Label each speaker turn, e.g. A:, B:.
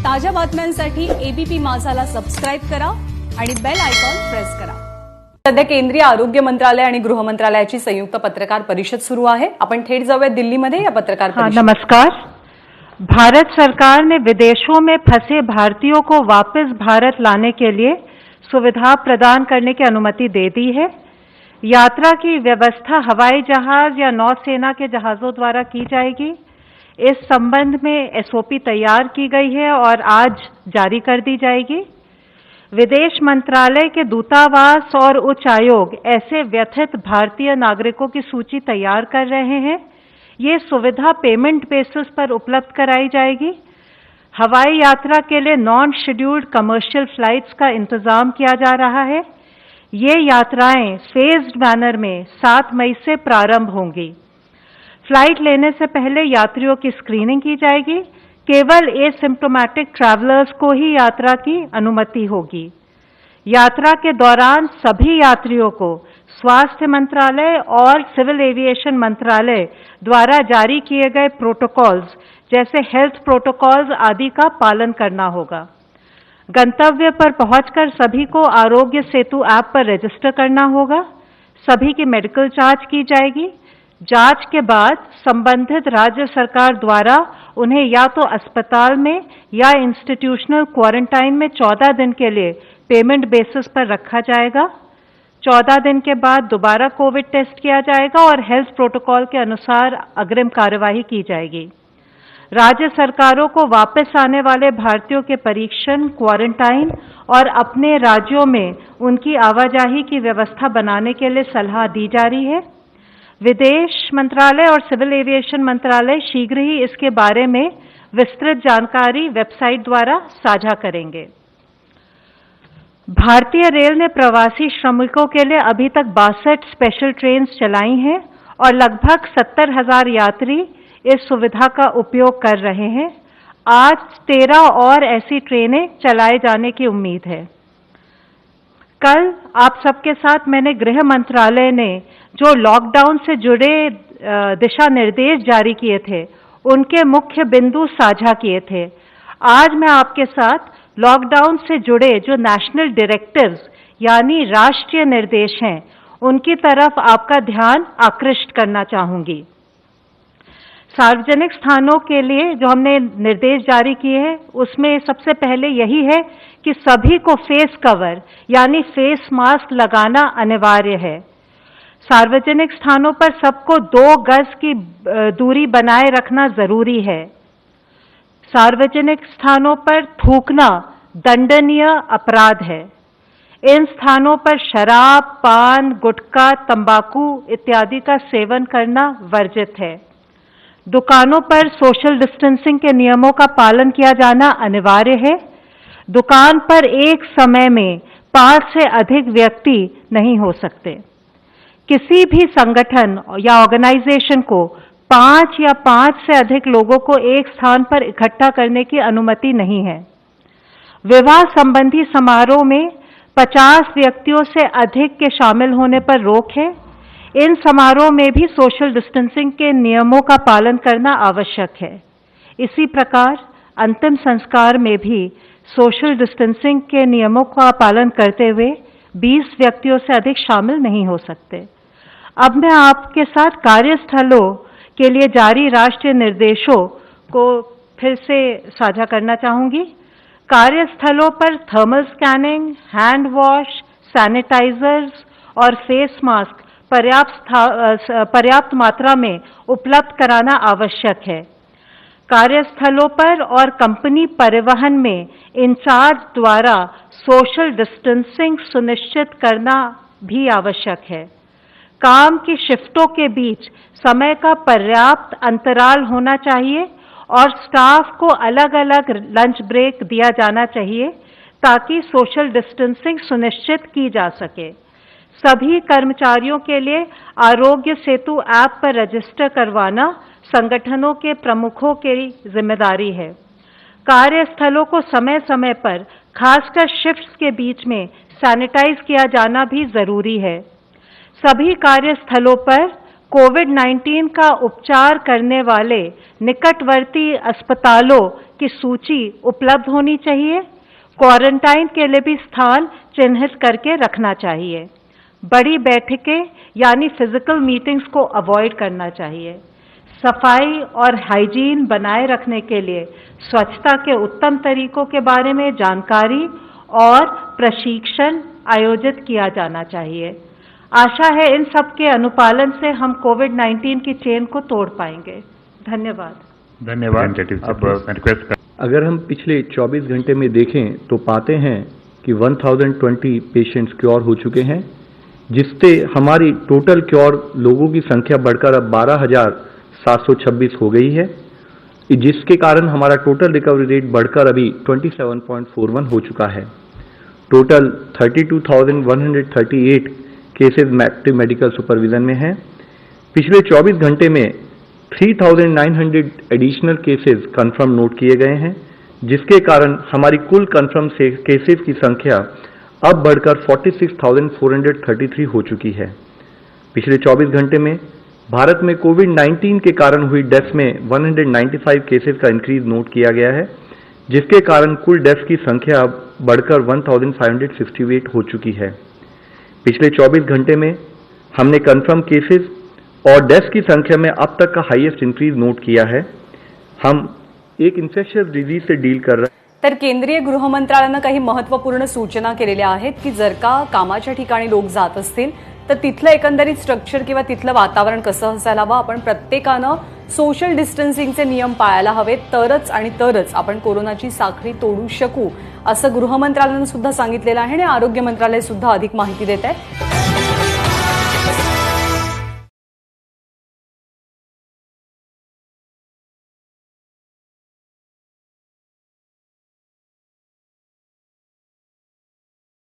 A: ताज्या बातम्यांसाठी ABP माझाला subscribe करा आणि बेल आयकॉन प्रेस करा। सध्या केंद्रीय आरोग्य मंत्रालय आणि गृह मंत्रालयाची संयुक्त पत्रकार परिषद सुरू आहे। आपण थेट जाऊया दिल्लीमध्ये या पत्रकार परिषद।
B: नमस्कार। भारत सरकार ने विदेशों में फंसे भारतीयों को वापस भारत लाने के लिए सुविधा प्रदान करने की अनुमति दे दी है। यात्रा की व्यवस्था हवाई जहाज या नौसेना के जहाजों द्वारा की जाएगी। इस संबंध में एसओपी तैयार की गई है और आज जारी कर दी जाएगी। विदेश मंत्रालय के दूतावास और उच्च आयोग ऐसे व्यथित भारतीय नागरिकों की सूची तैयार कर रहे हैं। ये सुविधा पेमेंट बेसिस पर उपलब्ध कराई जाएगी। हवाई यात्रा के लिए नॉन शेड्यूल्ड कमर्शियल फ्लाइट्स का इंतजाम किया जा रहा है। ये यात्राएं फेज्ड मैनर में 7 मई से प्रारंभ होंगी। फ्लाइट लेने से पहले यात्रियों की स्क्रीनिंग की जाएगी। केवल एसिम्प्टोमेटिक ट्रैवलर्स को ही यात्रा की अनुमति होगी। यात्रा के दौरान सभी यात्रियों को स्वास्थ्य मंत्रालय और सिविल एविएशन मंत्रालय द्वारा जारी किए गए प्रोटोकॉल्स जैसे हेल्थ प्रोटोकॉल्स आदि का पालन करना होगा। गंतव्य पर पहुंचकर सभी को आरोग्य सेतु ऐप पर रजिस्टर करना होगा। सभी की मेडिकल जांच की जाएगी। जांच के बाद संबंधित राज्य सरकार द्वारा उन्हें या तो अस्पताल में या इंस्टीट्यूशनल क्वारंटाइन में 14 दिन के लिए पेमेंट बेसिस पर रखा जाएगा। 14 दिन के बाद दोबारा कोविड टेस्ट किया जाएगा और हेल्थ प्रोटोकॉल के अनुसार अग्रिम कार्यवाही की जाएगी। राज्य सरकारों को वापस आने वाले भारतीयों के परीक्षण, क्वारंटाइन और अपने राज्यों में उनकी आवाजाही की व्यवस्था बनाने के लिए सलाह दी जा रही है। विदेश मंत्रालय और सिविल एविएशन मंत्रालय शीघ्र ही इसके बारे में विस्तृत जानकारी वेबसाइट द्वारा साझा करेंगे। भारतीय रेल ने प्रवासी श्रमिकों के लिए अभी तक 62 स्पेशल ट्रेन चलाई हैं और लगभग 70,000 यात्री इस सुविधा का उपयोग कर रहे हैं। आज 13 और ऐसी ट्रेनें चलाए जाने की उम्मीद है। कल आप सबके साथ मैंने गृह मंत्रालय ने जो लॉकडाउन से जुड़े दिशा निर्देश जारी किए थे उनके मुख्य बिंदु साझा किए थे। आज मैं आपके साथ लॉकडाउन से जुड़े जो नेशनल डायरेक्टिव्स यानी राष्ट्रीय निर्देश हैं उनकी तरफ आपका ध्यान आकृष्ट करना चाहूंगी। सार्वजनिक स्थानों के लिए जो हमने निर्देश जारी किए हैं उसमें सबसे पहले यही है कि सभी को फेस कवर यानी फेस मास्क लगाना अनिवार्य है। सार्वजनिक स्थानों पर सबको 2 गज की दूरी बनाए रखना जरूरी है। सार्वजनिक स्थानों पर थूकना दंडनीय अपराध है। इन स्थानों पर शराब, पान, गुटखा, तंबाकू इत्यादि का सेवन करना वर्जित है। दुकानों पर सोशल डिस्टेंसिंग के नियमों का पालन किया जाना अनिवार्य है। दुकान पर एक समय में 5 से अधिक व्यक्ति नहीं हो सकते। किसी भी संगठन या ऑर्गेनाइजेशन को 5 या 5 से अधिक लोगों को एक स्थान पर इकट्ठा करने की अनुमति नहीं है। विवाह संबंधी समारोह में 50 व्यक्तियों से अधिक के शामिल होने पर रोक है। इन समारोह में भी सोशल डिस्टेंसिंग के नियमों का पालन करना आवश्यक है। इसी प्रकार अंतिम संस्कार में भी सोशल डिस्टेंसिंग के नियमों का पालन करते हुए 20 व्यक्तियों से अधिक शामिल नहीं हो सकते। अब मैं आपके साथ कार्यस्थलों के लिए जारी राष्ट्रीय निर्देशों को फिर से साझा करना चाहूंगी। कार्यस्थलों पर thermal scanning, hand wash, sanitizers और फेस मास्क पर्याप्त मात्रा में उपलब्ध कराना आवश्यक है। कार्यस्थलों पर और कंपनी परिवहन में इंचार्ज द्वारा सोशल डिस्टेंसिंग सुनिश्चित करना भी आवश्यक है। काम की शिफ्टों के बीच समय का पर्याप्त अंतराल होना चाहिए और स्टाफ को अलग अलग लंच ब्रेक दिया जाना चाहिए ताकि सोशल डिस्टेंसिंग सुनिश्चित की जा सके। सभी कर्मचारियों के लिए आरोग्य सेतु ऐप पर रजिस्टर करवाना संगठनों के प्रमुखों की जिम्मेदारी है। कार्यस्थलों को समय समय पर खासकर शिफ्ट्स के बीच में सैनिटाइज किया जाना भी जरूरी है। सभी कार्यस्थलों पर कोविड-19 का उपचार करने वाले निकटवर्ती अस्पतालों की सूची उपलब्ध होनी चाहिए। क्वारंटाइन के लिए भी स्थान चिन्हित करके रखना चाहिए। बड़ी बैठकें यानी फिजिकल मीटिंग्स को अवॉइड करना चाहिए। सफाई और हाइजीन बनाए रखने के लिए स्वच्छता के उत्तम तरीकों के बारे में जानकारी और प्रशिक्षण आयोजित किया जाना चाहिए। आशा है इन सब के अनुपालन से हम कोविड-19 की चेन को तोड़ पाएंगे। धन्यवाद।
C: धन्यवाद। अब मैं रिक्वेस्ट कर
D: अगर हम पिछले 24 घंटे में देखें तो पाते हैं कि 1020 पेशेंट्स क्योर हो चुके हैं, जिससे हमारी टोटल क्योर लोगों की संख्या बढ़कर अब 12,726 हो गई है, जिसके कारण हमारा टोटल रिकवरी रेट बढ़कर अभी 27.41 हो चुका है। Total 32,138 cases active medical supervision में हैं। पिछले 24 घंटे में 3,900 एडिशनल केसेस कंफर्म नोट किए गए हैं, जिसके कारण हमारी कुल कंफर्म केसेस की संख्या अब बढ़कर 46,433 हो चुकी है। पिछले 24 घंटे में भारत में कोविड-19 के कारण हुई डेथ्स में 195 केसेस का इंक्रीज नोट किया गया है, जिसके कारण कुल डेथ्स की संख्या अब बढ़कर 1,568 हो चुकी है। पिछले 24 घंटे में हमने कंफर्म केसेस और डेथ्स की संख्या में अब तक का हाईएस्ट इंक्रीज नोट किया है। हम एक इन्फेक्शियस डिजीज से डील कर रहे हैं।
A: तर केंद्रीय गृह मंत्रालयानं काही महत्त्वपूर्ण सूचना केलेल्या आहेत की जर का कामाच्या ठिकाणी लोक जात असतील तर तिथलं एकंदरीत स्ट्रक्चर किंवा तिथलं वातावरण कसं असायला हवं, आपण प्रत्येकानं सोशल डिस्टन्सिंगचे नियम पाळायला हवेत, तरच आपण कोरोनाची साखळी तोडू शकू असं गृह मंत्रालयानं सुद्धा सांगितलेलं आहे आणि आरोग्य मंत्रालय सुद्धा अधिक माहिती देत आहे।